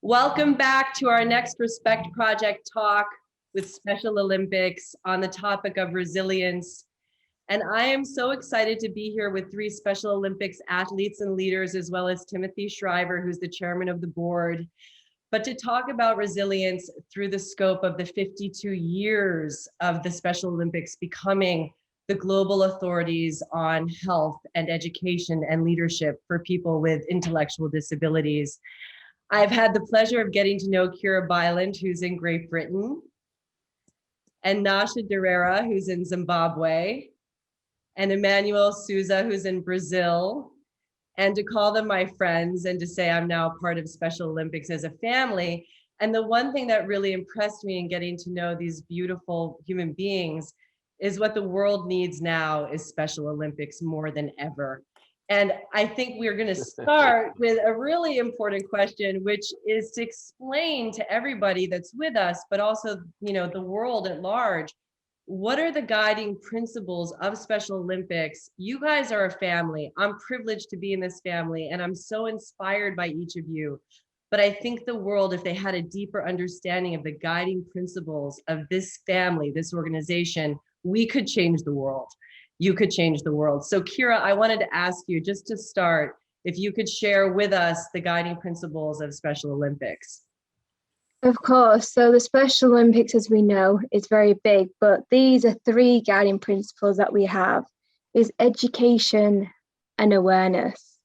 Welcome back to our next Respect Project talk with Special Olympics on the topic of resilience. And I am so excited to be here with three Special Olympics athletes and leaders, as well as Timothy Shriver, who's the chairman of the board, but to talk about resilience through the scope of the 52 years of the Special Olympics becoming the global authorities on health and education and leadership for people with intellectual disabilities. I've had the pleasure of getting to know Kiera Byland, who's in Great Britain, and Nyasha Derera, who's in Zimbabwe, and Emanuelle Souza, who's in Brazil, and to call them my friends and to say I'm now part of Special Olympics as a family. And the one thing that really impressed me in getting to know these beautiful human beings is what the world needs now is Special Olympics more than ever. And I think we're going to start with a really important question, which is to explain to everybody that's with us, but also, the world at large, what are the guiding principles of Special Olympics? You guys are a family. I'm privileged to be in this family, and I'm so inspired by each of you. But I think the world, if they had a deeper understanding of the guiding principles of this family, this organization, we could change the world. You could change the world. So Kiera, I wanted to ask you, just to start, if you could share with us the guiding principles of Special Olympics. Of course. So the Special Olympics, as we know, is very big, but these are three guiding principles that we have, is education and awareness.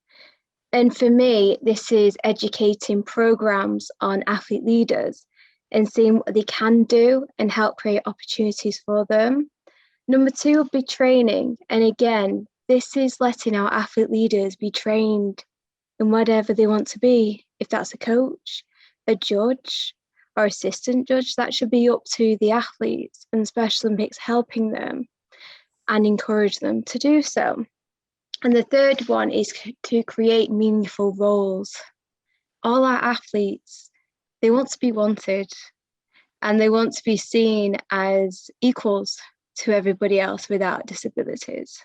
And for me, this is educating programs on athlete leaders and seeing what they can do and help create opportunities for them. Number two would be training. And again, this is letting our athlete leaders be trained in whatever they want to be. If that's a coach, a judge, or assistant judge, that should be up to the athletes, and Special Olympics helping them and encourage them to do so. And the third one is to create meaningful roles. All our athletes, they want to be wanted and they want to be seen as equals to everybody else without disabilities.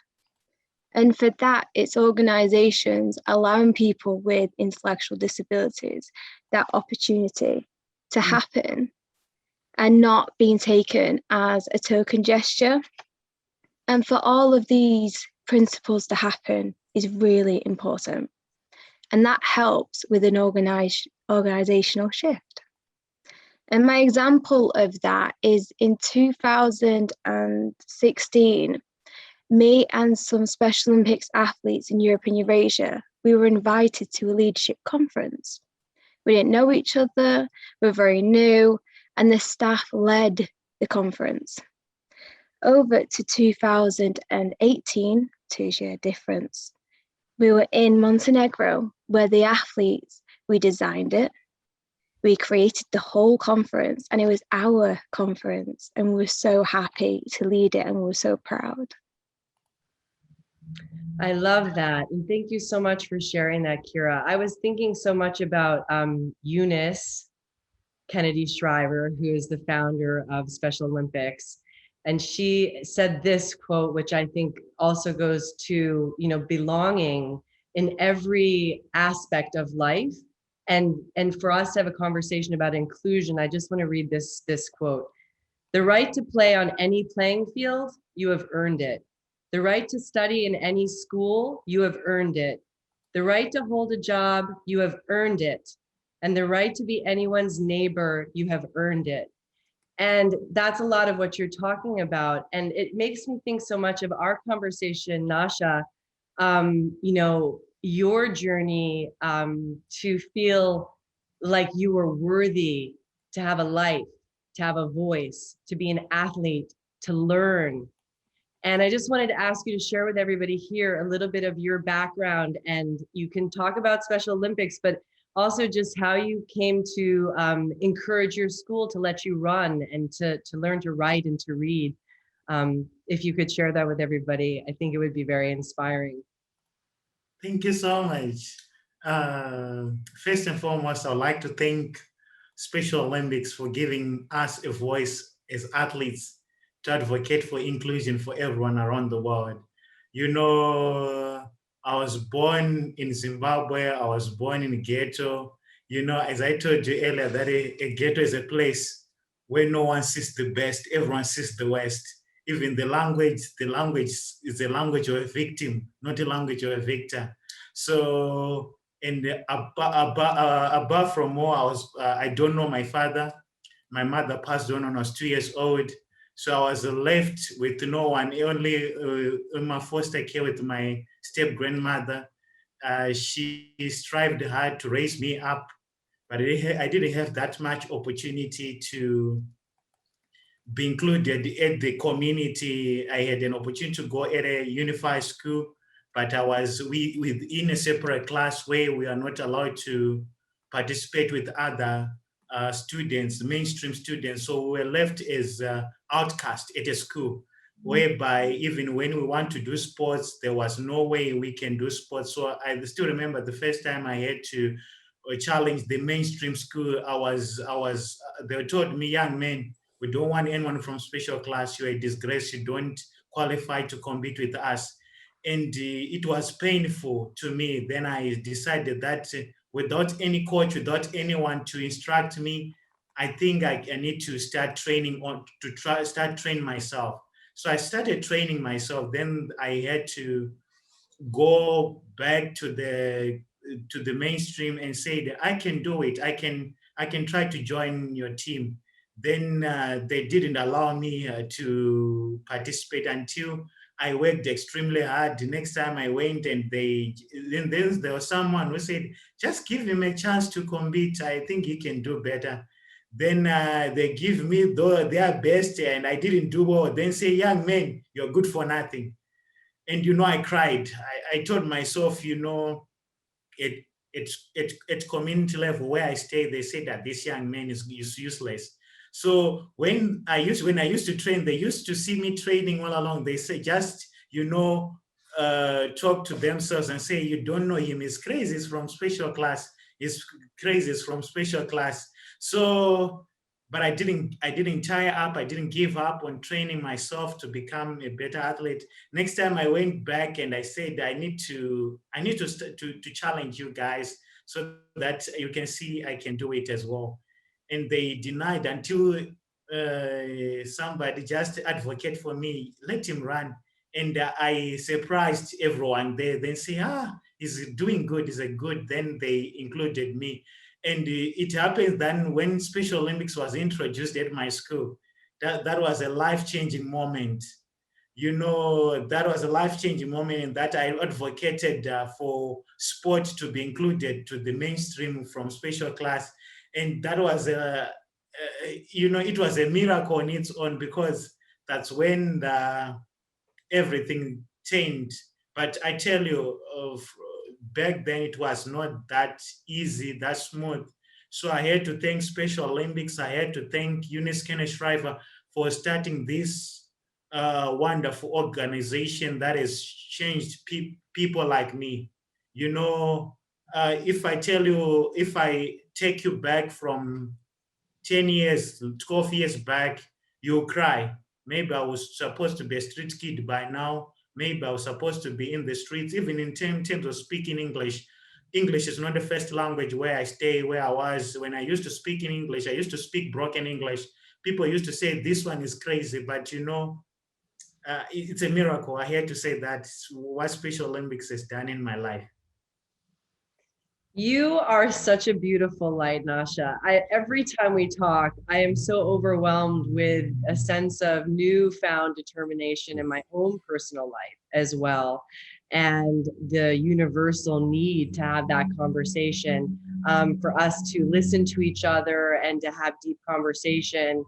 And for that, it's organizations allowing people with intellectual disabilities that opportunity to happen and not being taken as a token gesture. And for all of these principles to happen is really important. And that helps with an organizational shift. And my example of that is in 2016, me and some Special Olympics athletes in Europe and Eurasia, we were invited to a leadership conference. We didn't know each other, we were very new, and the staff led the conference. Over to 2018, 2-year difference, we were in Montenegro, where the athletes, we designed it, we created the whole conference, and it was our conference, and we were so happy to lead it, and we were so proud. I love that. And thank you so much for sharing that, Kiera. I was thinking so much about Eunice Kennedy Shriver, who is the founder of Special Olympics. And she said this quote, which I think also goes to, belonging in every aspect of life. And for us to have a conversation about inclusion, I just want to read this quote. "The right to play on any playing field, you have earned it. The right to study in any school, you have earned it. The right to hold a job, you have earned it. And the right to be anyone's neighbor, you have earned it." And that's a lot of what you're talking about. And it makes me think so much of our conversation, Nyasha, your journey to feel like you were worthy to have a life, to have a voice, to be an athlete, to learn. And I just wanted to ask you to share with everybody here a little bit of your background, and you can talk about Special Olympics, but also just how you came to encourage your school to let you run and to learn to write and to read. If you could share that with everybody, I think it would be very inspiring. Thank you so much. First and foremost, I'd like to thank Special Olympics for giving us a voice as athletes to advocate for inclusion for everyone around the world. I was born in Zimbabwe, I was born in a ghetto, You know, as I told you earlier, that a ghetto is a place where no one sees the best, everyone sees the worst. Even the language is a language of a victim, not a language of a victor. So, and above from all, I don't know my father. My mother passed on when I was 2 years old. So I was left with no one, only in my foster care with my step grandmother. She strived hard to raise me up, but I didn't have that much opportunity to be included at the community. I had an opportunity to go at a unified school, but I was within a separate class where we are not allowed to participate with other students, mainstream students. So we were left as outcast at a school, whereby even when we want to do sports, there was no way we can do sports. So I still remember the first time I had to challenge the mainstream school. They told me, young man, we don't want anyone from special class. You're a disgrace. You don't qualify to compete with us. And it was painful to me. Then I decided that without any coach, without anyone to instruct me, I think I need to start training start training myself. So I started training myself. Then I had to go back to the mainstream and say that I can do it. I can try to join your team. Then they didn't allow me to participate until I worked extremely hard. The next time I went, and then there was someone who said, "Just give him a chance to compete. I think he can do better." Then they give me their best, and I didn't do well. Then say, "Young man, you're good for nothing." And I cried. I told myself, it at community level where I stay, they say that this young man is useless. So when I used to train, they used to see me training all along. They say, just talk to themselves and say, you don't know him. He's crazy. He's from special class. He's crazy. He's from special class. So, but I didn't tire up. I didn't give up on training myself to become a better athlete. Next time I went back and I said, I need to challenge you guys so that you can see I can do it as well. And they denied until somebody just advocate for me, let him run. And I surprised everyone. They then say, he's doing good, he's a good. Then they included me. And it happened then when Special Olympics was introduced at my school. That was a life-changing moment. That was a life-changing moment in that I advocated for sport to be included to the mainstream from special class. And that was it was a miracle on its own, because that's when everything changed. But I tell you, back then it was not that easy, that smooth. So I had to thank Special Olympics. I had to thank Eunice Kenneth Shriver for starting this wonderful organization that has changed people like me. If I take you back from 10 years, 12 years back, you'll cry. Maybe I was supposed to be a street kid by now. Maybe I was supposed to be in the streets, even in terms of speaking English. English is not the first language where I stay, where I was. When I used to speak in English, I used to speak broken English. People used to say, this one is crazy, but it's a miracle. I had to say that what Special Olympics has done in my life. You are such a beautiful light, Nyasha. Every time we talk, I am so overwhelmed with a sense of newfound determination in my own personal life as well, and the universal need to have that conversation, for us to listen to each other and to have deep conversation,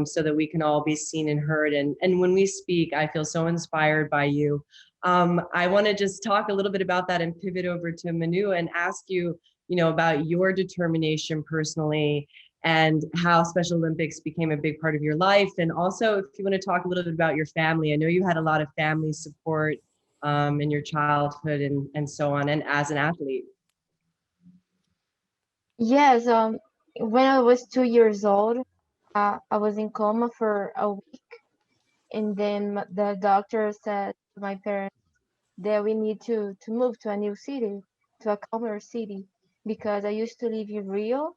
so that we can all be seen and heard. And when we speak, I feel so inspired by you. I want to just talk a little bit about that and pivot over to Manu and ask you, about your determination personally and how Special Olympics became a big part of your life. And also, if you want to talk a little bit about your family. I know you had a lot of family support in your childhood and so on, and as an athlete. Yes, when I was 2 years old, I was in coma for a week, and then the doctor said to my parents that we need to move to a new city, to a calmer city, because I used to live in Rio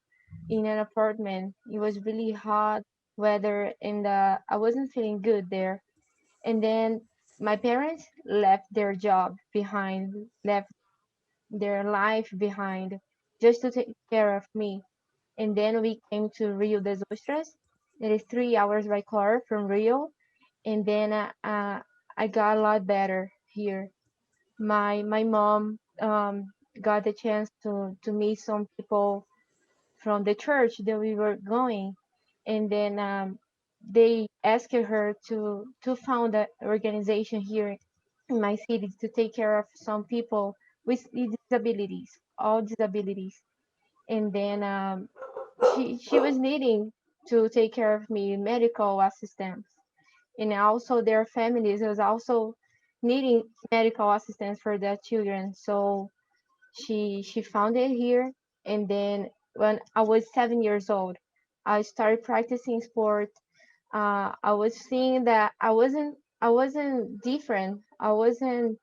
in an apartment. It was really hot weather, and I wasn't feeling good there. And then my parents left their job behind, left their life behind, just to take care of me. And then we came to Rio das Ostras. It is 3 hours by car from Rio. And then I got a lot better here. My mom got the chance to meet some people from the church that we were going, and then they asked her to found an organization here in my city to take care of some people with disabilities, all disabilities. And then she was needing to take care of me, medical assistance, and also their families was also needing medical assistance for their children. So she found it here, and then when I was 7 years old, I started practicing sport. I was seeing that I wasn't different. I wasn't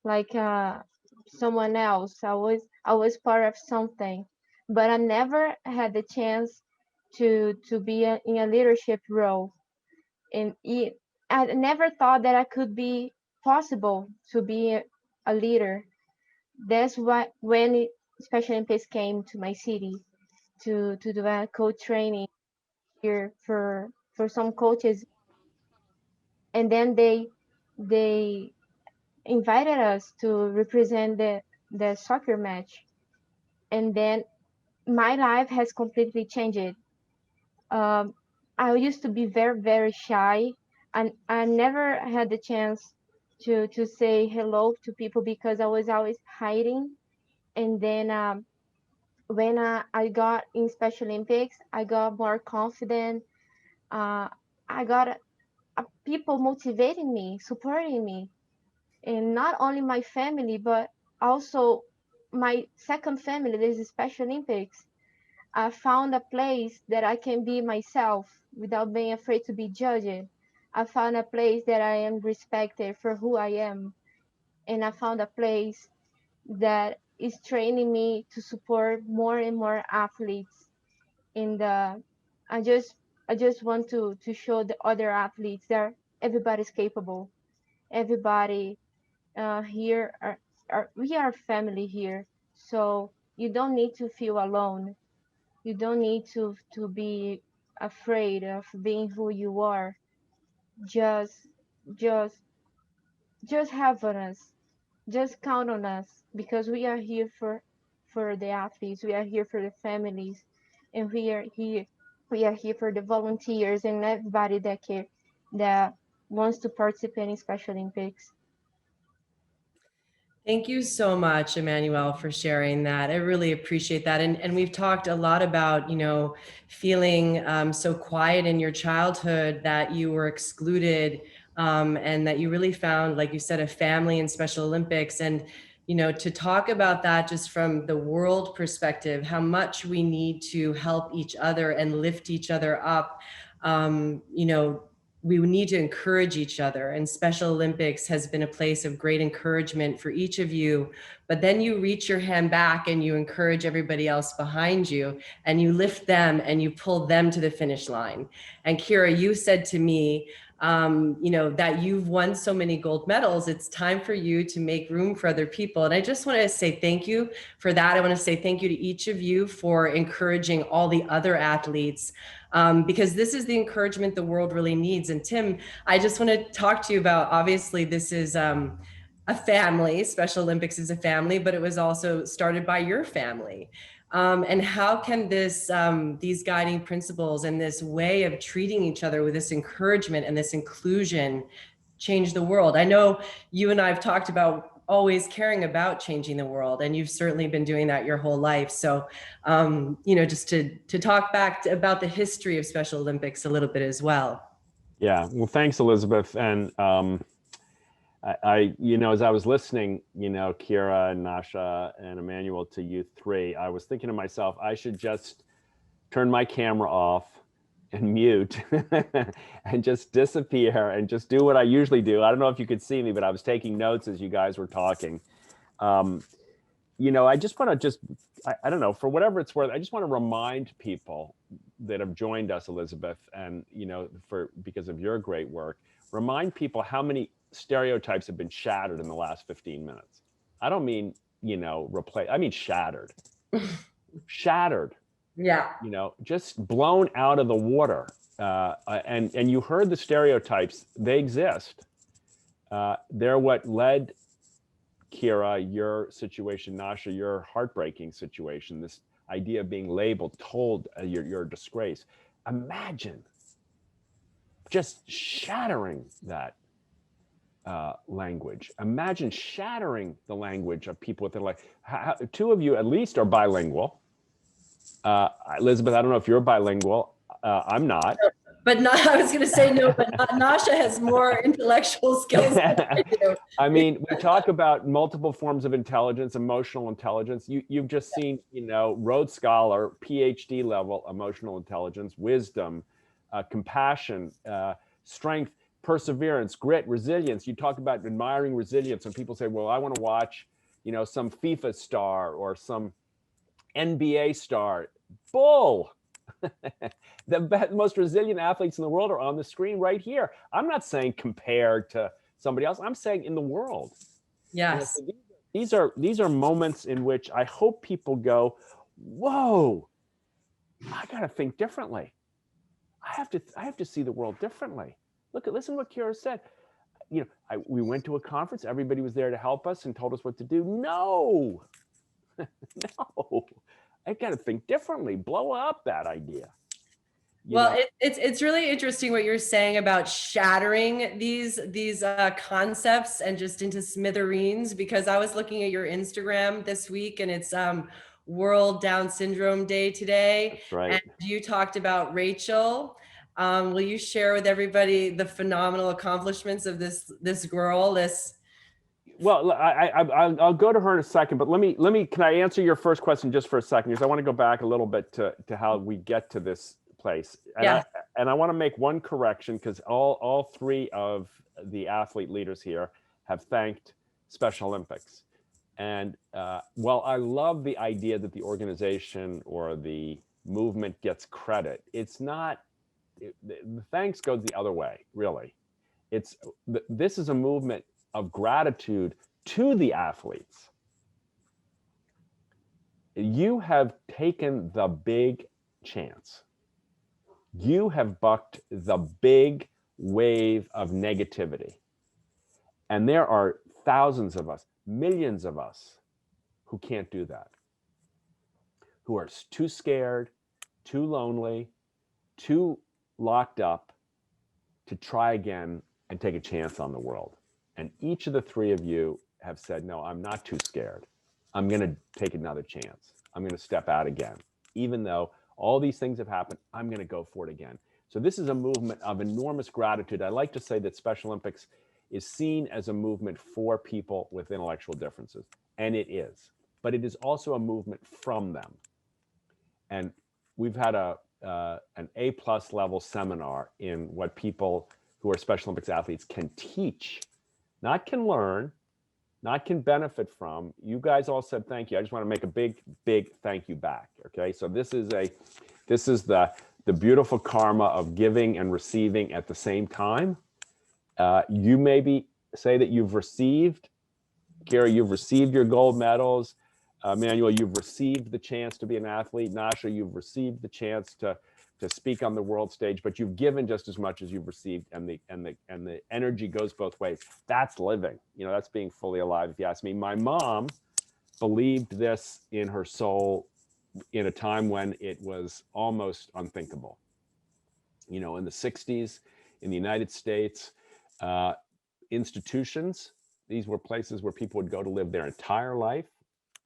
like someone else. I was part of something, but I never had the chance to be in a leadership role. And I never thought that I could be possible to be a leader. That's why when Special Olympics came to my city to do a coach training here for some coaches, and then they invited us to represent the soccer match, and then my life has completely changed. Um, I used to be very shy, and I never had the chance to say hello to people because I was always hiding. And then when I got in Special Olympics, I got more confident. I got people motivating me, supporting me, and not only my family, but also my second family. This is Special Olympics. I found a place that I can be myself without being afraid to be judged. I found a place that I am respected for who I am, and I found a place that is training me to support more and more athletes. And I just I just want to show the other athletes that everybody's capable. Everybody here are we are family here. So you don't need to feel alone. You don't need to be afraid of being who you are. Just just just have on us. Just count on us because we are here for the athletes. We are here for the families, and we are here for the volunteers and everybody that care that wants to participate in Special Olympics. Thank you so much, Emanuelle, for sharing that. I really appreciate that. And we've talked a lot about, feeling so quiet in your childhood that you were excluded, and that you really found, like you said, a family in Special Olympics. And, to talk about that just from the world perspective, how much we need to help each other and lift each other up. We need to encourage each other, and Special Olympics has been a place of great encouragement for each of you. But then you reach your hand back and you encourage everybody else behind you, and you lift them and you pull them to the finish line. And Kiera, you said to me, that you've won so many gold medals, it's time for you to make room for other people. And I just want to say thank you for that. I want to say thank you to each of you for encouraging all the other athletes, because this is the encouragement the world really needs. And Tim, I just want to talk to you about, obviously this is a family. Special Olympics is a family, but it was also started by your family. And how can these guiding principles and this way of treating each other with this encouragement and this inclusion change the world? I know you and I have talked about always caring about changing the world, and you've certainly been doing that your whole life. So, just to talk back about the history of Special Olympics a little bit as well. Yeah, well, thanks, Elisabeth. And I, as I was listening, Kiera and Nyasha and Emanuelle, to you three, I was thinking to myself, I should just turn my camera off and mute and just disappear and just do what I usually do. I don't know if you could see me, but I was taking notes as you guys were talking. I just want to I don't know, for whatever it's worth, I just want to remind people that have joined us, Elisabeth, and, because of your great work, remind people how many stereotypes have been shattered in the last 15 minutes. I don't mean, replace, I mean shattered. Shattered. Yeah. Just blown out of the water. And you heard the stereotypes, they exist. They're what led, Kiera, your situation, Nyasha, your heartbreaking situation, this idea of being labeled, told you're a disgrace. Imagine just shattering that language. Imagine shattering the language of people with like, two of you at least are bilingual. Elisabeth, I don't know if you're bilingual. I'm not. But I was going to say no, but Nyasha has more intellectual skills than I do. I mean, we talk about multiple forms of intelligence, emotional intelligence. You've just seen, Rhodes Scholar, PhD level emotional intelligence, wisdom, compassion, strength, perseverance, grit, resilience. You talk about admiring resilience, and people say, well, I want to watch, some FIFA star or some NBA star. Bull. The most resilient athletes in the world are on the screen right here. I'm not saying compared to somebody else. I'm saying in the world. Yes. So these are moments in which I hope people go, whoa, I got to think differently. I have to see the world differently. Listen to what Kiera said. We went to a conference. Everybody was there to help us and told us what to do. No, no. I got to think differently. Blow up that idea. Well, it's really interesting what you're saying about shattering these concepts and just into smithereens, because I was looking at your Instagram this week, and it's World Down Syndrome Day today. That's right. And you talked about Rachel. Will you share with everybody the phenomenal accomplishments of this girl? Well, I'll go to her in a second, but let me. Can I answer your first question just for a second? Because I want to go back a little bit to how we get to this place. And Yeah. I want to make one correction, because all three of the athlete leaders here have thanked Special Olympics. And while I love the idea that the organization or the movement gets credit, it's not. The thanks goes the other way, really. This is a movement of gratitude to the athletes. You have taken the big chance. You have bucked the big wave of negativity. And there are thousands of us, millions of us, who can't do that, who are too scared, too lonely, too locked up to try again and take a chance on the world. And each of the three of you have said, no, I'm not too scared. I'm going to take another chance. I'm going to step out again. Even though all these things have happened, I'm going to go for it again. So this is a movement of enormous gratitude. I like to say that Special Olympics is seen as a movement for people with intellectual differences. And it is. But it is also a movement from them. And we've had an A+ level seminar in what people who are Special Olympics athletes can teach, not can learn, not can benefit from. You guys all said thank you. I just want to make a big thank you back. Okay, so this is the beautiful karma of giving and receiving at the same time. You maybe say that you've received, Kiera, you've received your gold medals. Emanuelle, you've received the chance to be an athlete. Nyasha, you've received the chance to speak on the world stage, but you've given just as much as you've received, and the energy goes both ways. That's living. That's being fully alive, if you ask me. My mom believed this in her soul in a time when it was almost unthinkable. In the 60s, in the United States, institutions, these were places where people would go to live their entire life,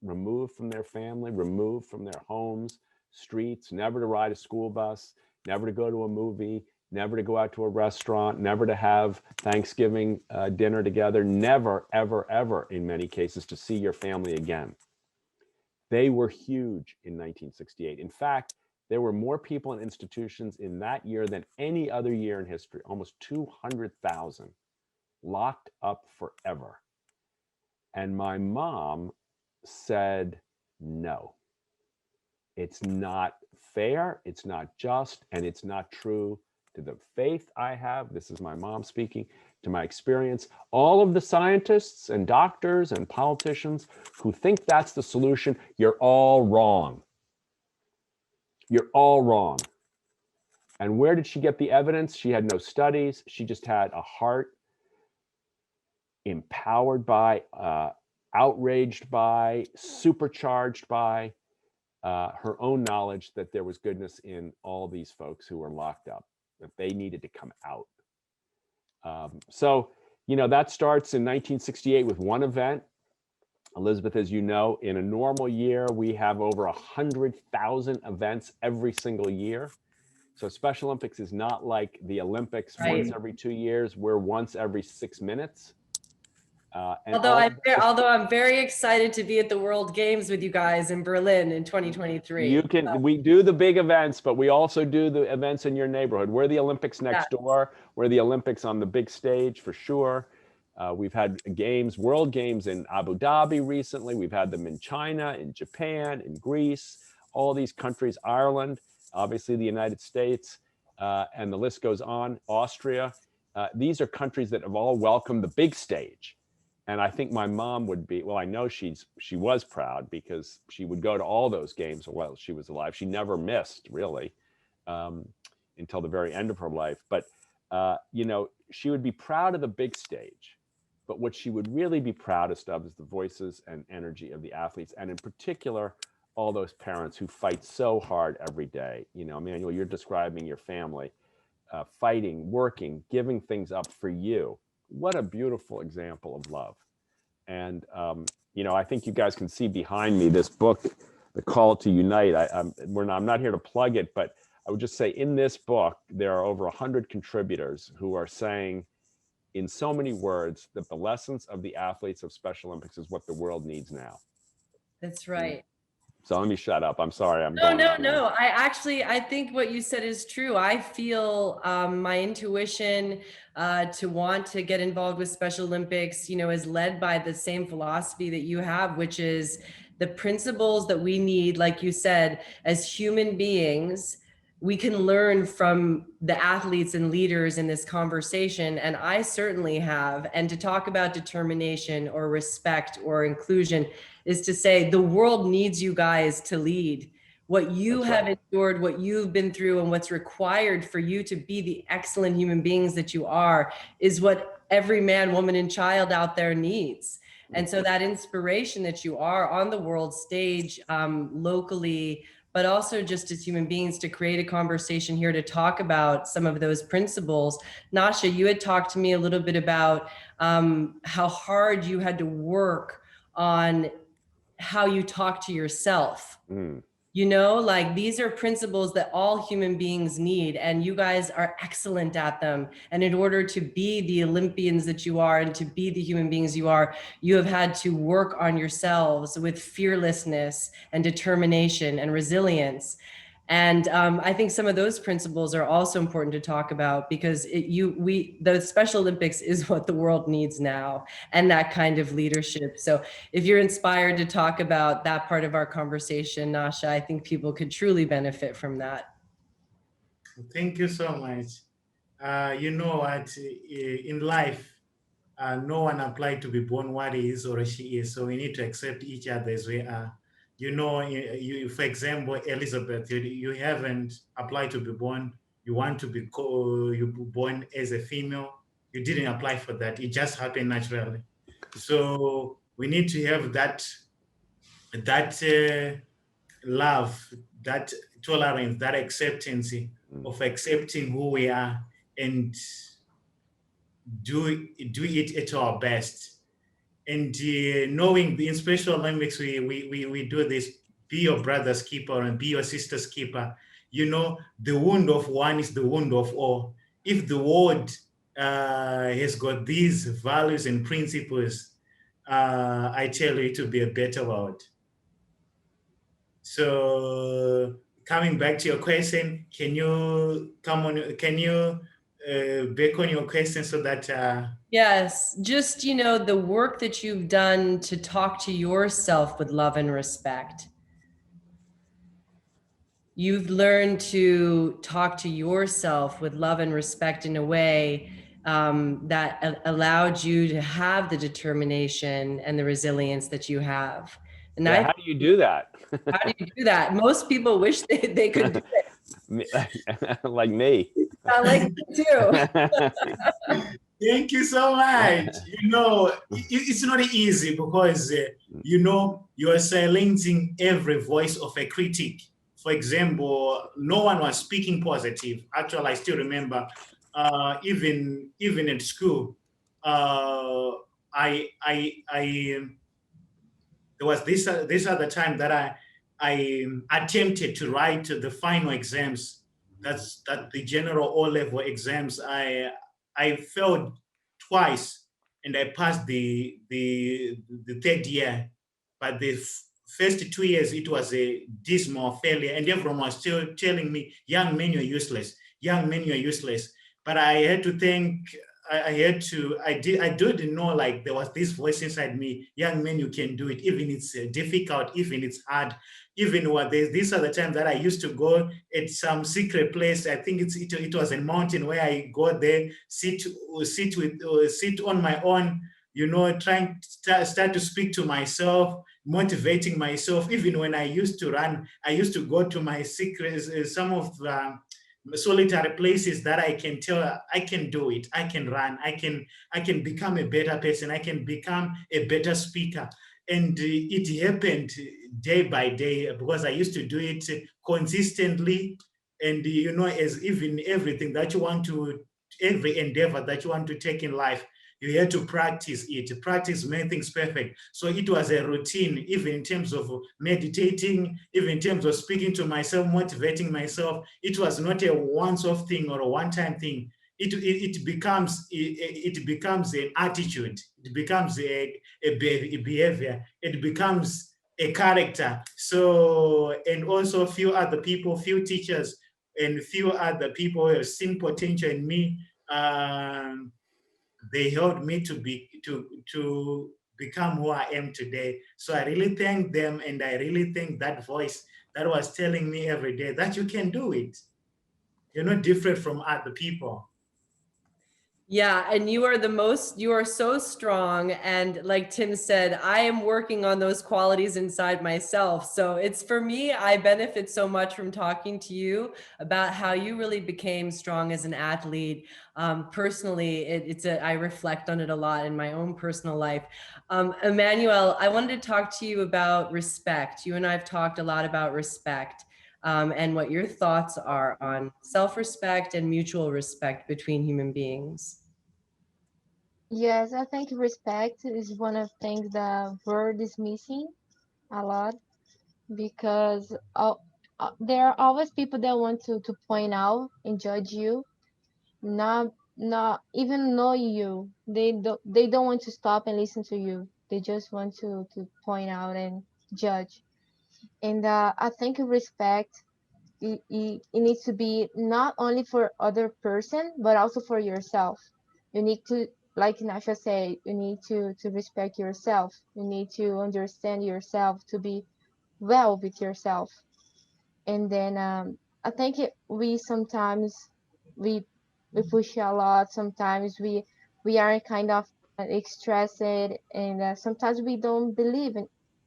removed from their family, removed from their homes, streets, never to ride a school bus, never to go to a movie, never to go out to a restaurant, never to have Thanksgiving dinner together, never, ever, ever, in many cases, to see your family again. They were huge in 1968. In fact, there were more people in institutions in that year than any other year in history, almost 200,000 locked up forever. And my mom said no. It's not fair, it's not just, and it's not true to the faith I have. This is my mom speaking, to my experience. All of the scientists and doctors and politicians who think that's the solution, you're all wrong. You're all wrong. And where did she get the evidence? She had no studies. She just had a heart empowered by, outraged by, supercharged by her own knowledge that there was goodness in all these folks who were locked up, that they needed to come out. So, you know, that starts in 1968 with one event. Elisabeth, as you know, in a normal year, we have over 100,000 events every single year. So Special Olympics is not like the Olympics once every 2 years. We're once every 6 minutes. Although I'm very excited to be at the World Games with you guys in Berlin in 2023. We do the big events, but we also do the events in your neighborhood. We're the Olympics next door. We're the Olympics on the big stage for sure. We've had games, World Games in Abu Dhabi recently. We've had them in China, in Japan, in Greece, all these countries, Ireland, obviously the United States, and the list goes on, Austria. These are countries that have all welcomed the big stage. And I think my mom would be, well, I know she was proud because she would go to all those games while she was alive. She never missed, really, until the very end of her life. But, you know, she would be proud of the big stage. But what she would really be proudest of is the voices and energy of the athletes. And in particular, all those parents who fight so hard every day. You know, Emanuelle, you're describing your family fighting, working, giving things up for you. What a beautiful example of love. And, you know, I think you guys can see behind me this book, The Call to Unite. I'm not here to plug it, but I would just say in this book, there are over 100 contributors who are saying in so many words that the lessons of the athletes of Special Olympics is what the world needs now. That's right. So let me shut up. I'm sorry. No. I think what you said is true. I feel my intuition to want to get involved with Special Olympics, you know, is led by the same philosophy that you have, which is the principles that we need, like you said, as human beings. We can learn from the athletes and leaders in this conversation, and I certainly have. And to talk about determination or respect or inclusion is to say the world needs you guys to lead. What you have endured, what you've been through, and what's required for you to be the excellent human beings that you are is what every man, woman, and child out there needs. And so that inspiration that you are on the world stage, locally, but also just as human beings, to create a conversation here to talk about some of those principles. Nyasha, you had talked to me a little bit about how hard you had to work on how you talk to yourself. You know, like these are principles that all human beings need, and you guys are excellent at them. And in order to be the Olympians that you are and to be the human beings you are, you have had to work on yourselves with fearlessness and determination and resilience. And I think some of those principles are also important to talk about because the Special Olympics is what the world needs now, and that kind of leadership. So if you're inspired to talk about that part of our conversation, Nyasha, I think people could truly benefit from that. Thank you so much. You know what, in life, no one applied to be born what he is or she is. So we need to accept each other as we are. You know, you for example, Elisabeth, you haven't applied to be born. You want to be you born as a female. You didn't apply for that. It just happened naturally. So we need to have that love, that tolerance, that acceptance of accepting who we are and do it at our best. And knowing in Special Olympics, we do this: be your brother's keeper and be your sister's keeper. You know, the wound of one is the wound of all. If the world has got these values and principles, I tell you, it will be a better world. So coming back to your question, can you back on your question so that Yes, just, the work that you've done to talk to yourself with love and respect. You've learned to talk to yourself with love and respect in a way that allowed you to have the determination and the resilience that you have. And Yeah, how do you do that? how do you do that? Most people wish they could do it. Like me. I like me too. thank you so much. It's not easy because you are silencing every voice of a critic. For example, no one was speaking positive. Actually, I still remember, even at school, I there was this other time that I attempted to write the final exams. That the general O level exams. I failed twice, and I passed the third year. But the first 2 years, it was a dismal failure, and everyone was still telling me, "Young man, you're useless. Young man, you're useless." But I had to think. I didn't know, like, there was this voice inside me, young man, you can do it, even it's difficult, even it's hard, even what these are the times that I used to go at some secret place. I think it was a mountain where I go there, sit on my own, trying to start to speak to myself, motivating myself. Even when I used to run, I used to go to my secrets, some of the solitary places that I can tell I can do it. I can run. I can become a better person. I can become a better speaker. And it happened day by day because I used to do it consistently. And as even everything that you want to, every endeavor that you want to take in life, you have to practice it. Practice make things perfect. So it was a routine, even in terms of meditating, even in terms of speaking to myself, motivating myself. It was not a once-off thing or a one-time thing. It becomes an attitude. It becomes a behavior. It becomes a character. So, and also a few other people, few teachers, and few other people who have seen potential in me. They helped me to become who I am today. So I really thank them, and I really thank that voice that was telling me every day that you can do it. You're not different from other people. Yeah, and you are so strong. And like Tim said, I am working on those qualities inside myself. So it's, for me, I benefit so much from talking to you about how you really became strong as an athlete. Personally, I reflect on it a lot in my own personal life. Emanuelle, I wanted to talk to you about respect. You and I have talked a lot about respect. And what your thoughts are on self-respect and mutual respect between human beings. Yes, I think respect is one of the things the word is missing a lot because there are always people that want to point out and judge you, not even know you. They don't want to stop and listen to you. They just want to point out and judge. And I think respect it needs to be not only for other person but also for yourself. You need to, like Nyasha said, you need to respect yourself. You need to understand yourself to be well with yourself. And then I think we sometimes we we push a lot. Sometimes we are kind of stressed, and sometimes we don't believe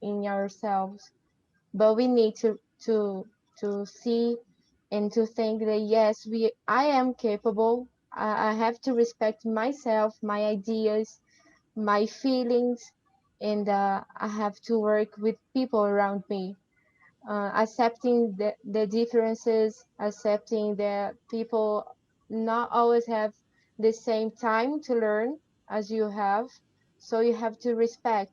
in ourselves. But we need to see and to think that yes, I am capable. I have to respect myself, my ideas, my feelings, and I have to work with people around me, accepting the differences, accepting that people not always have the same time to learn as you have. So you have to respect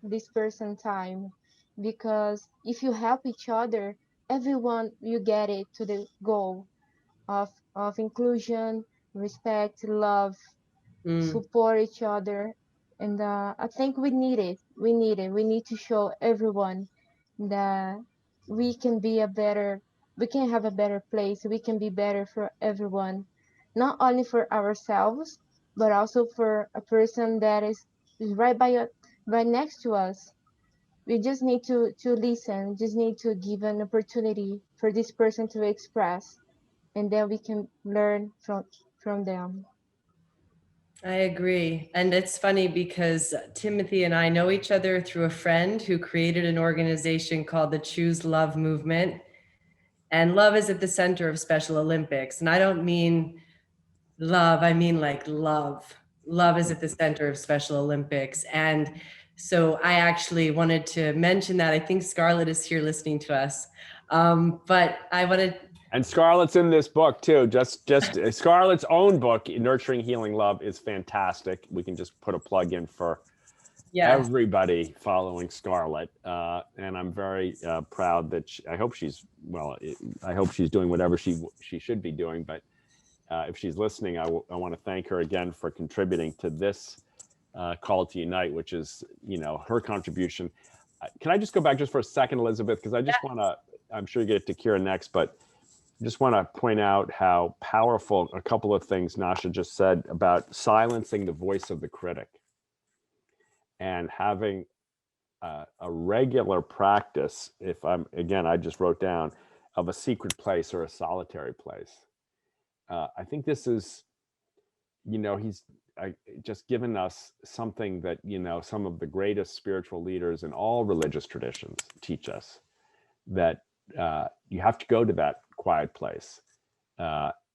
this person time, because if you help each other, everyone you get it to the goal of inclusion, respect, love, Mm. support each other. And I think we need it. We need it. We need to show everyone that we can be a better, we can have a better place. We can be better for everyone. not only for ourselves, but also for a person that is right right next to us. We just need to listen, just need to give an opportunity for this person to express, and then we can learn from them. I agree. And it's funny because Timothy and I know each other through a friend who created an organization called the Choose Love Movement. And love is at the center of Special Olympics. And I don't mean love, I mean like love. Love is at the center of Special Olympics. And so I actually wanted to mention that. I think Scarlett is here listening to us. But I wanted. And Scarlett's in this book too. Just Scarlett's own book, Nurturing Healing Love, is fantastic. We can just put a plug in for everybody following Scarlett. And I'm very proud that I hope she's doing whatever she should be doing. But if she's listening, I want to thank her again for contributing to this Call to Unite, which is, her contribution. Can I just go back just for a second, Elisabeth? Because I just want to, I'm sure you get to Kiera next, but I just want to point out how powerful a couple of things Nyasha just said about silencing the voice of the critic and having a regular practice. I just wrote down, of a secret place or a solitary place. I think this is, he's just given us something that, some of the greatest spiritual leaders in all religious traditions teach us, that you have to go to that quiet place.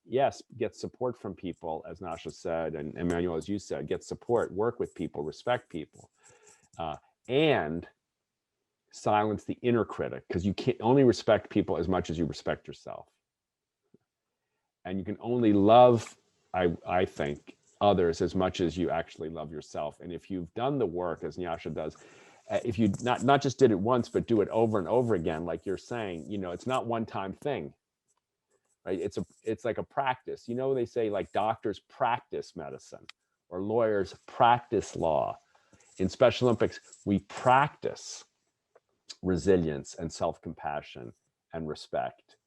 Yes, get support from people, as Nyasha said, and Emanuelle, as you said, get support, work with people, respect people, and silence the inner critic, because you can only respect people as much as you respect yourself. And you can only love, I think, others as much as you actually love yourself. And if you've done the work, as Nyasha does, if you not just did it once, but do it over and over again, like you're saying, it's not one-time thing, right? It's like a practice. They say like doctors practice medicine or lawyers practice law. In Special Olympics, we practice resilience and self-compassion and respect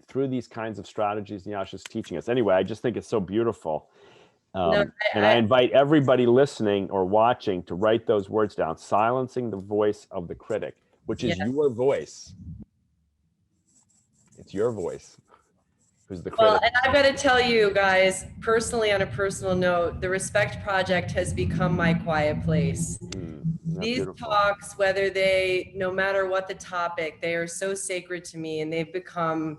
through these kinds of strategies Nyasha's teaching us. Anyway, I just think it's so beautiful. And I invite everybody listening or watching to write those words down: silencing the voice of the critic, which is your voice. It's your voice. Who's the critic? Well, and I've got to tell you guys, personally, on a personal note, the RESPECT Project has become my quiet place. These beautiful talks, no matter what the topic, they are so sacred to me, and they've become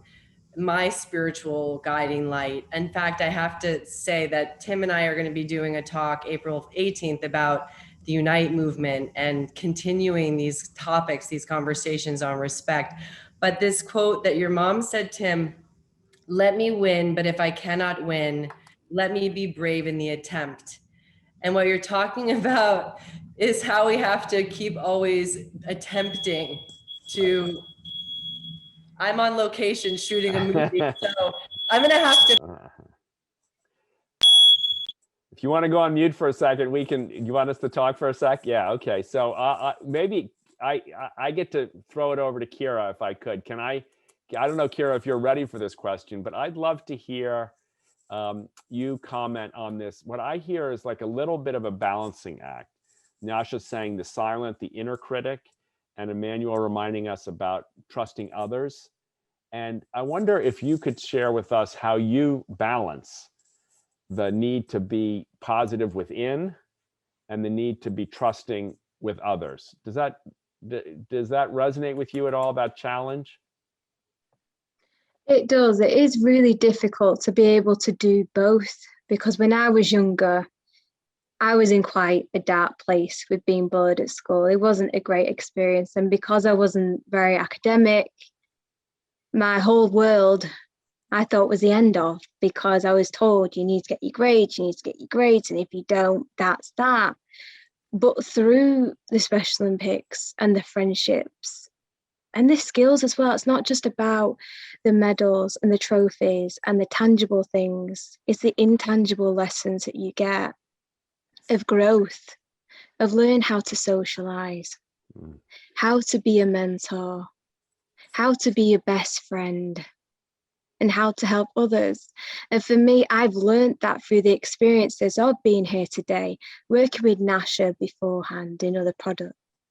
my spiritual guiding light. In fact, I have to say that Tim and I are going to be doing a talk April 18th about the Unite movement and continuing these topics, these conversations on respect. But this quote that your mom said, Tim, let me win, but if I cannot win, let me be brave in the attempt. And what you're talking about is how we have to keep always attempting to. I'm on location shooting a movie, so I'm gonna have to. If you want to go on mute for a second, you want us to talk for a sec? Yeah, okay. So maybe I get to throw it over to Kiera if I could. I don't know, Kiera, if you're ready for this question, but I'd love to hear you comment on this. What I hear is like a little bit of a balancing act. Nyasha saying to silence the inner critic, and Emanuelle reminding us about trusting others. And I wonder if you could share with us how you balance the need to be positive within and the need to be trusting with others. Does that resonate with you at all, that challenge? It does. It is really difficult to be able to do both, because when I was younger, I was in quite a dark place with being bullied at school. It wasn't a great experience. And because I wasn't very academic, my whole world I thought was the end of, because I was told you need to get your grades, and if you don't, that's that. But through the Special Olympics and the friendships and the skills as well, it's not just about the medals and the trophies and the tangible things, it's the intangible lessons that you get of growth, of learning how to socialize, how to be a mentor, how to be your best friend, and how to help others. And for me, I've learned that through the experiences of being here today, working with Nyasha beforehand in other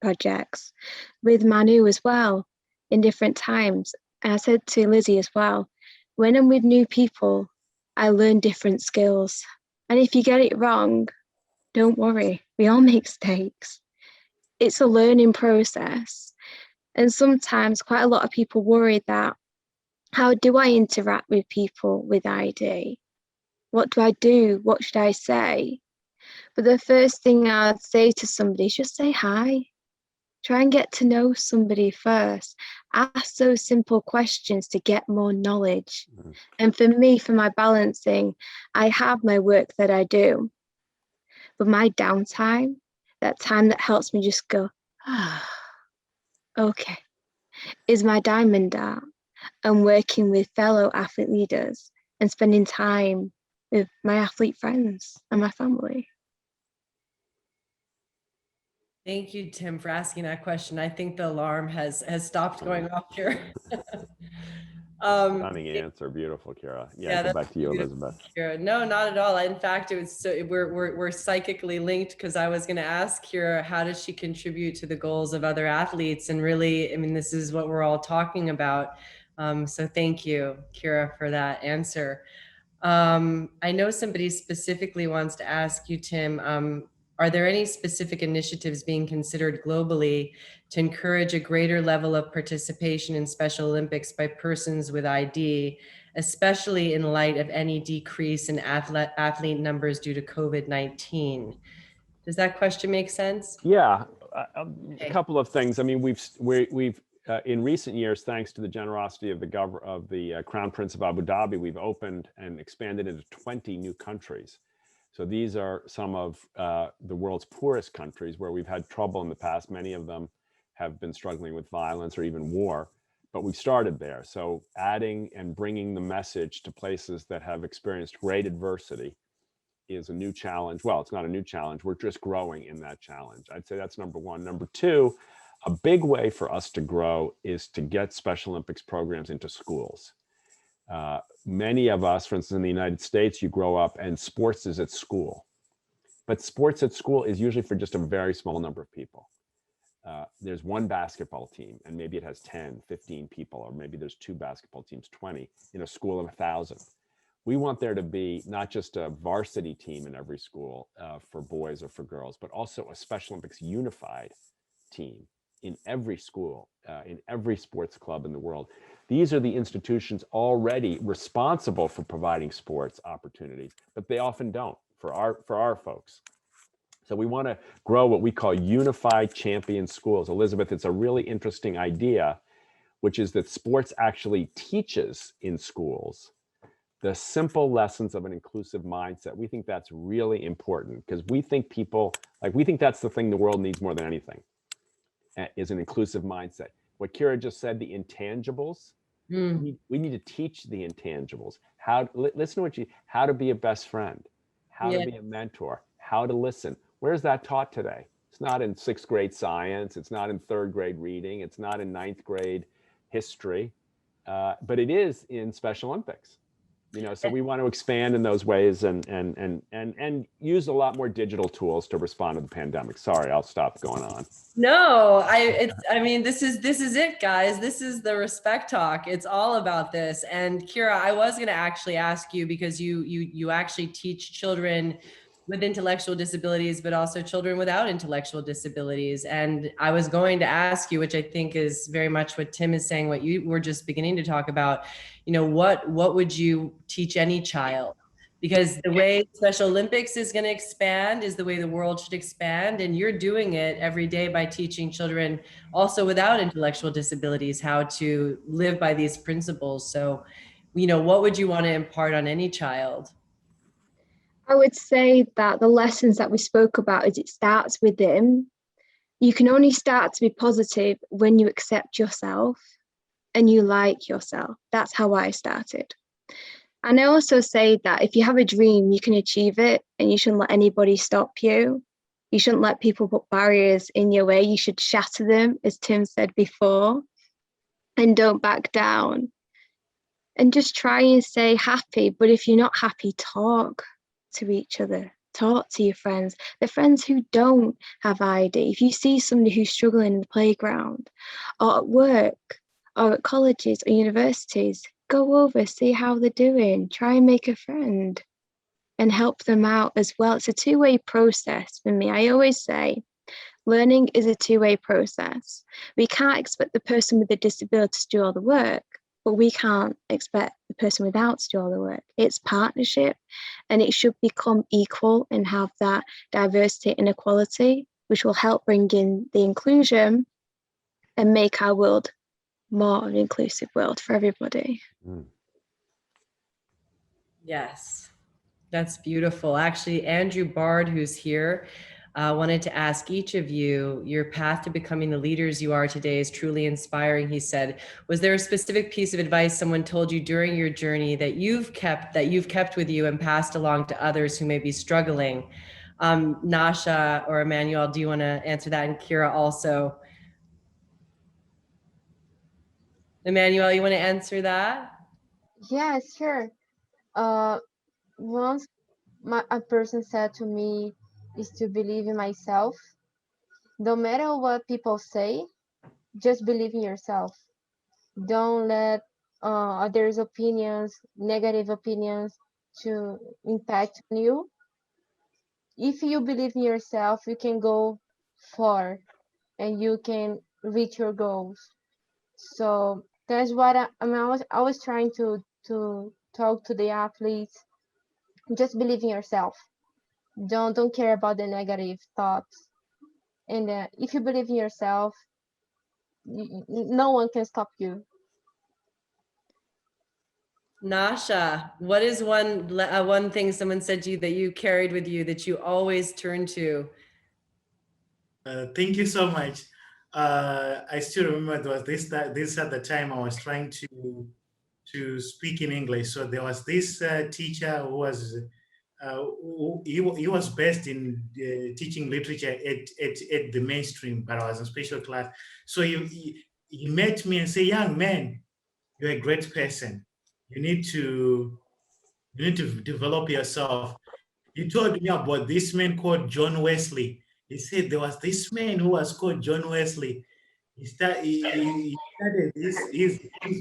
projects, with Manu as well, in different times. And I said to Lizzie as well, when I'm with new people, I learn different skills. And if you get it wrong, don't worry, we all make mistakes. It's a learning process. And sometimes quite a lot of people worry that, how do I interact with people with ID? What do I do? What should I say? But the first thing I'd say to somebody is just say hi. Try and get to know somebody first. Ask those simple questions to get more knowledge. And for me, for my balancing, I have my work that I do. But my downtime, that time that helps me just go, okay, is my diamond art and working with fellow athlete leaders and spending time with my athlete friends and my family. Thank you, Tim, for asking that question. I think the alarm has stopped going off here. Stunning answer, beautiful, Kiera. Yeah, go back to you, Elisabeth. Kiera. No, not at all. In fact, it was so we're psychically linked, because I was going to ask Kiera, how does she contribute to the goals of other athletes? And really, I mean, this is what we're all talking about. So thank you, Kiera, for that answer. I know somebody specifically wants to ask you, Tim, are there any specific initiatives being considered globally to encourage a greater level of participation in Special Olympics by persons with ID, especially in light of any decrease in athlete numbers due to COVID-19? Does that question make sense? Yeah, a couple of things. I mean, we've in recent years, thanks to the generosity of the Crown Prince of Abu Dhabi, we've opened and expanded into 20 new countries. So these are some of the world's poorest countries where we've had trouble in the past. Many of them have been struggling with violence or even war, but we've started there. So adding and bringing the message to places that have experienced great adversity is a new challenge. Well, it's not a new challenge. We're just growing in that challenge. I'd say that's number one. Number two, a big way for us to grow is to get Special Olympics programs into schools. Many of us, for instance, in the United States, you grow up and sports is at school. But sports at school is usually for just a very small number of people. There's one basketball team, and maybe it has 10, 15 people, or maybe there's two basketball teams, 20, in a school of 1,000. We want there to be not just a varsity team in every school for boys or for girls, but also a Special Olympics unified team in every school, in every sports club in the world. These are the institutions already responsible for providing sports opportunities, but they often don't for our folks. So we want to grow what we call unified champion schools. Elisabeth, it's a really interesting idea, which is that sports actually teaches in schools the simple lessons of an inclusive mindset. We think that's really important because we think that's the thing the world needs more than anything, is an inclusive mindset. What Kiera just said, the intangibles, we need to teach the intangibles. Listen to how to be a best friend, how to be a mentor, how to listen. Where's that taught today? It's not in 6th grade science. It's not in 3rd grade reading. It's not in 9th grade history, but it is in Special Olympics. So we want to expand in those ways and use a lot more digital tools to respond to the pandemic. Sorry, I'll stop going on. No, I mean, this is it, guys. This is the Respect Talk. It's all about this. And Kiera, I was going to actually ask you, because you actually teach children with intellectual disabilities, but also children without intellectual disabilities. And I was going to ask you, which I think is very much what Tim is saying, what you were just beginning to talk about, what would you teach any child? Because the way Special Olympics is going to expand is the way the world should expand. And you're doing it every day by teaching children also without intellectual disabilities how to live by these principles. So, what would you want to impart on any child? I would say that the lessons that we spoke about is it starts within. You can only start to be positive when you accept yourself and you like yourself. That's how I started. And I also say that if you have a dream, you can achieve it, and you shouldn't let anybody stop you. You shouldn't let people put barriers in your way. You should shatter them, as Tim said before, and don't back down. and just try and stay happy. But if you're not happy, talk to each other, talk to your friends, the friends who don't have ID. If you see somebody who's struggling in the playground or at work or at colleges or universities, go over, see how they're doing, try and make a friend and help them out as well. It's a two-way process for me. I always say learning is a two-way process. We can't expect the person with a disability to do all the work, but we can't expect the person without to do all the work. It's partnership, and it should become equal and have that diversity and equality, which will help bring in the inclusion and make our world more an inclusive world for everybody. Mm. Yes, that's beautiful. Actually, Andrew Bard, who's here, wanted to ask each of you, your path to becoming the leaders you are today is truly inspiring. He said, was there a specific piece of advice someone told you during your journey that you've kept with you and passed along to others who may be struggling? Nyasha or Emanuelle, do you want to answer that? And Kiera also. Emanuelle, you want to answer that? Yeah, sure. Once a person said to me is to believe in myself. No matter what people say, just believe in yourself. Don't let others' opinions, negative opinions, to impact on you. If you believe in yourself, you can go far and you can reach your goals. So that's what I was trying to talk to the athletes. Just believe in yourself. Don't care about the negative thoughts. And if you believe in yourself, no one can stop you. Nyasha, what is one thing someone said to you that you carried with you that you always turn to? Thank you so much. I still remember there was this at the time I was trying to speak in English. So there was this teacher who was he was best in teaching literature at the mainstream, but I was in special class. So he met me and said, "Young man, you're a great person. You need to develop yourself." He told me about this man called John Wesley. He said there was this man who was called John Wesley. He started his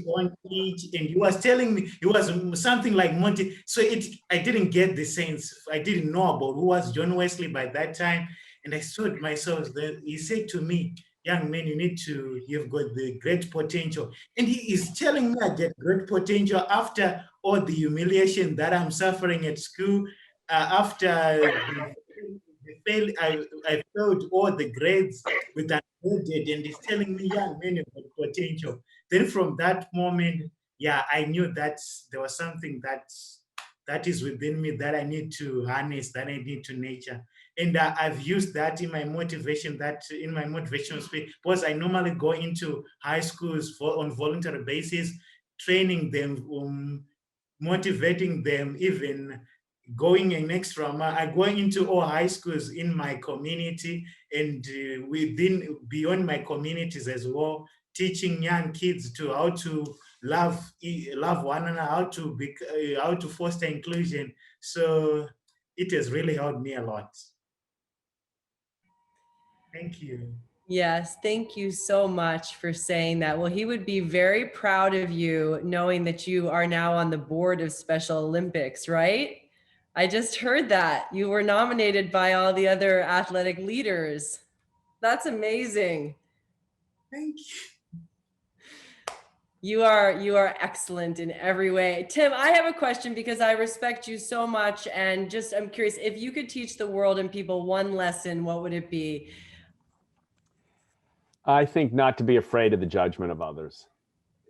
own church, and he was telling me it was something like Monty. So I didn't get the sense. I didn't know about who was John Wesley by that time, and I thought myself that he said to me, "Young man, you've got the great potential." And he is telling me I get great potential after all the humiliation that I'm suffering at school, after I failed all the grades with an audit, and he's telling me, "Young man, you've got potential." Then from that moment, yeah, I knew that there was something that is within me that I need to harness, that I need to nurture. And I've used that in my motivation, speech, because I normally go into high schools on voluntary basis, training them, motivating them, even going an extra mile. I go into all high schools in my community and beyond my communities as well, teaching young kids to how to love one another, how to foster inclusion. So it has really helped me a lot. Thank you. Yes, thank you so much for saying that. Well, he would be very proud of you knowing that you are now on the board of Special Olympics, right? I just heard that. You were nominated by all the other athletic leaders. That's amazing. Thank you. You are excellent in every way. Tim, I have a question because I respect you so much, and just I'm curious, if you could teach the world and people one lesson, what would it be? I think not to be afraid of the judgment of others,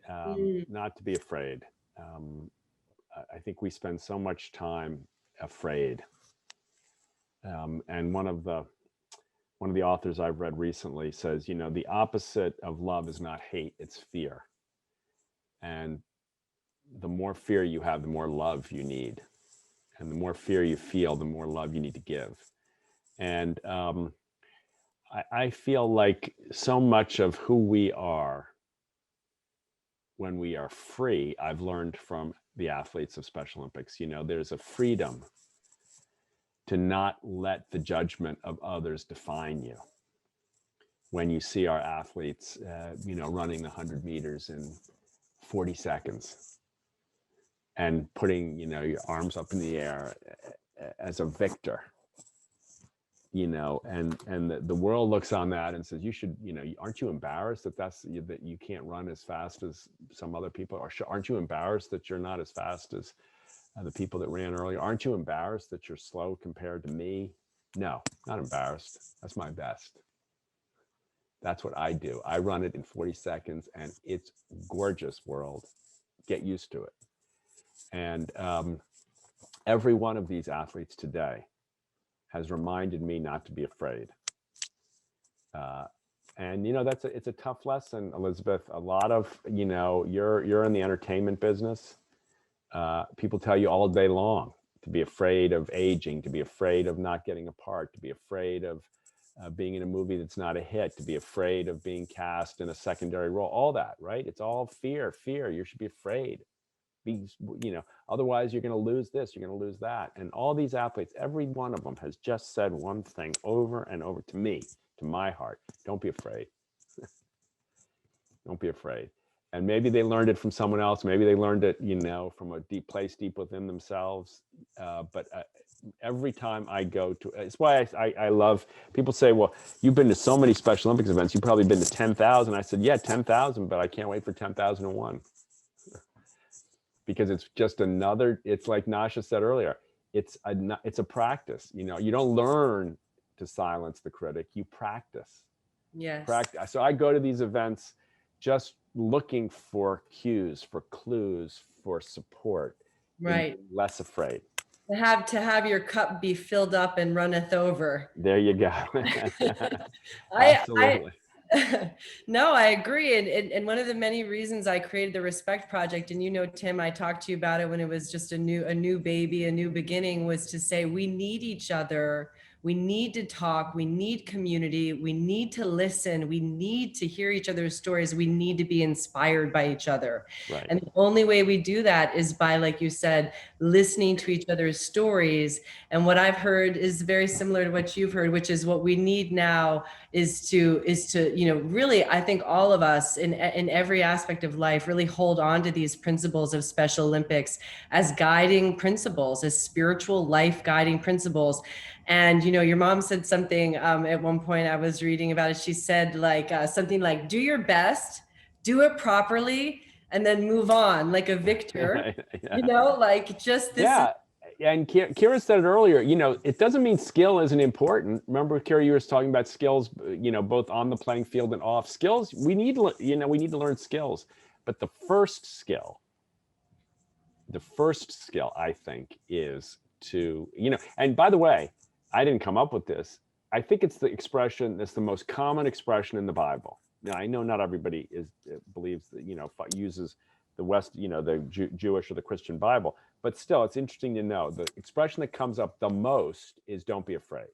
Mm. not to be afraid. I think we spend so much time afraid. And one of the authors I've read recently says, you know, the opposite of love is not hate, it's fear. And the more fear you have, the more love you need. And the more fear you feel, the more love you need to give. And I feel like so much of who we are when we are free, I've learned from the athletes of Special Olympics, there's a freedom to not let the judgment of others define you. When you see our athletes, running 100 meters in 40 seconds and putting, your arms up in the air as a victor, and the world looks on that and says, you should, aren't you embarrassed that you can't run as fast as some other people? Or aren't you embarrassed that you're not as fast as the people that ran earlier? Aren't you embarrassed that you're slow compared to me? No, not embarrassed. That's my best. That's what I do. I run it in 40 seconds and it's gorgeous, world. Get used to it. And every one of these athletes today has reminded me not to be afraid. And it's a tough lesson, Elisabeth. A lot of, you're in the entertainment business. People tell you all day long to be afraid of aging, to be afraid of not getting a part, to be afraid of being in a movie that's not a hit, to be afraid of being cast in a secondary role, all that, right? It's all fear. You should be afraid. Otherwise you're going to lose this, you're going to lose that. And all these athletes, every one of them has just said one thing over and over to me, to my heart: don't be afraid. Don't be afraid. And maybe they learned it from someone else. Maybe they learned it, from a deep place deep within themselves. But every time I go to, it's why I love, people say, well, you've been to so many Special Olympics events, you've probably been to 10,000. I said, yeah, 10,000, but I can't wait for 10,001. Because it's just another, it's like Nyasha said earlier, it's a practice. You don't learn to silence the critic, you practice. Yes. So I go to these events just looking for cues, for clues, for support. Right. Less afraid. To have your cup be filled up and runneth over. There you go. Absolutely. No, I agree. And one of the many reasons I created the Respect Project, and Tim, I talked to you about it when it was just a new baby, a new beginning, was to say we need each other. We need to talk. We need community. We need to listen. We need to hear each other's stories. We need to be inspired by each other. Right. And the only way we do that is by, like you said, listening to each other's stories. And what I've heard is very similar to what you've heard, which is what we need now is to really, I think all of us in every aspect of life really hold on to these principles of Special Olympics as guiding principles, as spiritual life guiding principles. And, your mom said something at one point I was reading about it. She said something like, do your best, do it properly, and then move on like a victor, Yeah. just this. Yeah. And Kiera said it earlier, it doesn't mean skill isn't important. Remember, Kiera, you were talking about skills, both on the playing field and off. Skills, we need to learn skills. But the first skill, I think, is to, and by the way, I didn't come up with this. I think it's the expression that's the most common expression in the Bible. Now, I know not everybody believes that, uses the West, the Jewish or the Christian Bible, but still, it's interesting to know the expression that comes up the most is "don't be afraid."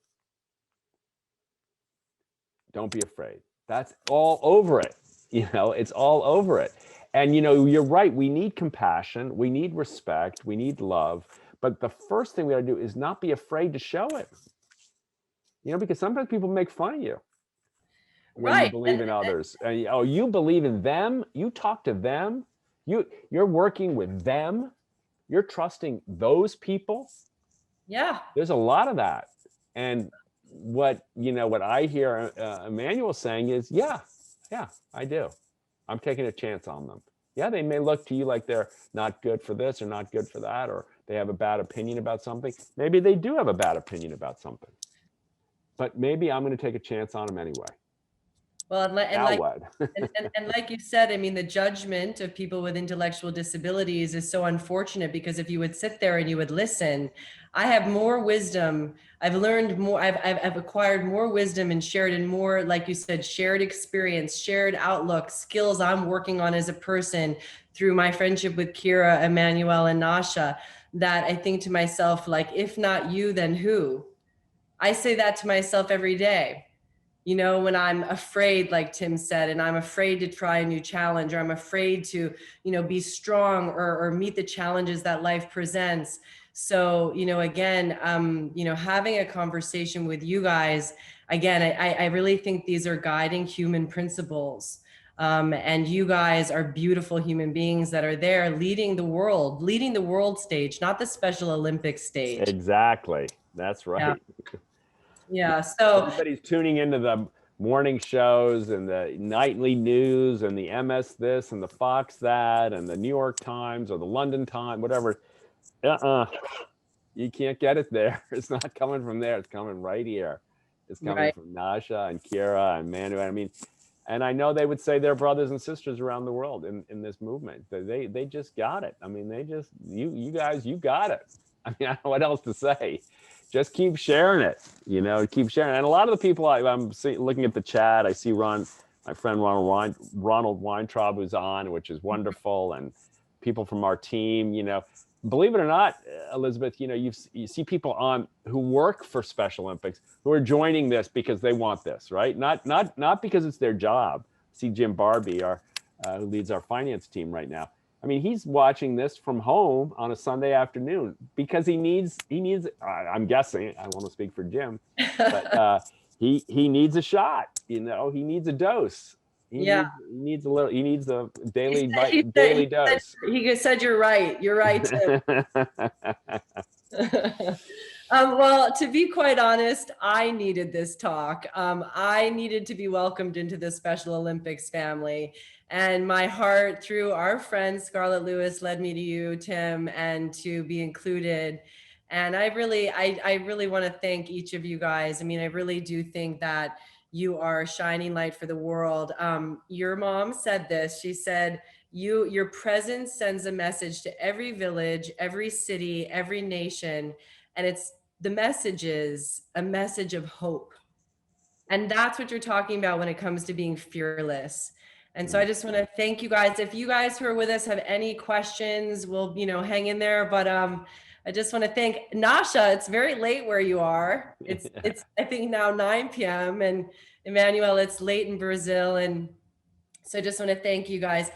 Don't be afraid. That's all over it. It's all over it. And you're right. We need compassion. We need respect. We need love. But the first thing we got to do is not be afraid to show it. Because sometimes people make fun of you when Right. you believe in others. And, oh, you believe in them. You talk to them. You're working with them. You're trusting those people. Yeah. There's a lot of that. And what I hear Emanuelle saying is, yeah, I do. I'm taking a chance on them. Yeah, they may look to you like they're not good for this or not good for that, or they have a bad opinion about something. Maybe they do have a bad opinion about something. But maybe I'm going to take a chance on them anyway. Well, and like you said, I mean, the judgment of people with intellectual disabilities is so unfortunate, because if you would sit there and you would listen, I have more wisdom. I've learned more. I've acquired more wisdom and shared in more, like you said, shared experience, shared outlook, skills I'm working on as a person through my friendship with Kiera, Emanuelle, and Nyasha, that I think to myself, like, if not you, then who? I say that to myself every day. you know, when I'm afraid, like Tim said, and I'm afraid to try a new challenge, or I'm afraid to, you know, be strong or meet the challenges that life presents. So, you know, again, you know, having a conversation with you guys, again, I really think these are guiding human principles. And you guys are beautiful human beings that are there leading the world stage, not the Special Olympics stage. Exactly. That's Yeah. right. Yeah. So Everybody's tuning into the morning shows and the nightly news and the MS this and the Fox that and the New York Times or the London Times, whatever. You can't get it there. It's not coming from there. It's coming right here. It's coming right. from Nyasha and Kiera and Emanuelle. I mean, and I know they would say they're brothers and sisters around the world in this movement. They just got it. I mean, they just, you guys, you got it. I mean, I don't know what else to say. Just keep sharing it, you know, keep sharing. And a lot of the people I'm looking at the chat, I see my friend Ronald Weintraub who's on, which is wonderful. And people from our team, you know, believe it or not, Elisabeth, you know, you see people on who work for Special Olympics who are joining this because they want this, right? Not because it's their job. See Jim Barbie, who leads our finance team right now. I mean, he's watching this from home on a Sunday afternoon because he needs. I'm guessing. I want to speak for Jim, but he needs a shot. You know, he needs a dose. He needs a little. He needs a daily dose. He said, "You're right. You're right, Tim." Well, to be quite honest, I needed this talk. I needed to be welcomed into the Special Olympics family. And my heart, through our friend Scarlett Lewis, led me to you, Tim, and to be included. And I really want to thank each of you guys. I mean, I really do think that you are a shining light for the world. Your mom said this. She said, your presence sends a message to every village, every city, every nation. And the message is a message of hope. And that's what you're talking about when it comes to being fearless. And so I just want to thank you guys. If you guys who are with us have any questions, we'll, you know, hang in there. But I just want to thank Nyasha. It's very late where you are. It's I think now 9 p.m. and Emanuelle, it's late in Brazil. And so I just want to thank you guys.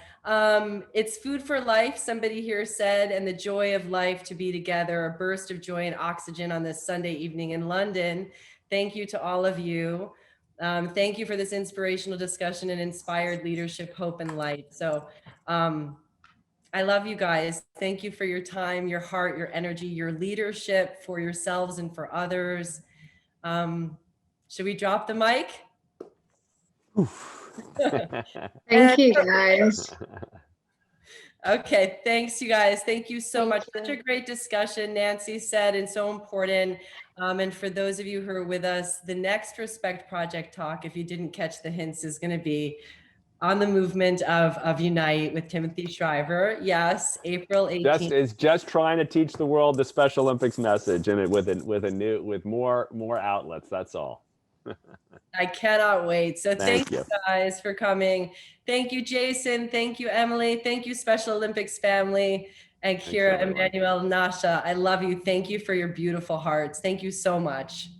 It's food for life, somebody here said, and the joy of life to be together, a burst of joy and oxygen on this Sunday evening in London. Thank you to all of you. Thank you for this inspirational discussion and inspired leadership, hope, and light. So I love you guys. Thank you for your time, your heart, your energy, your leadership for yourselves and for others. Should we drop the mic? Thank you, guys. Okay, thanks you guys. Thank you so much. Such a great discussion, Nancy said, and so important. And for those of you who are with us, the next Respect Project talk, if you didn't catch the hints, is going to be on the movement of Unite with Timothy Shriver. Yes, April 18th. It's just trying to teach the world the Special Olympics message, and with more outlets. That's all. I cannot wait. So thank you guys for coming. Thank you, Jason. Thank you, Emily. Thank you, Special Olympics family, and Kiera, Emanuelle, Nyasha. I love you. Thank you for your beautiful hearts. Thank you so much.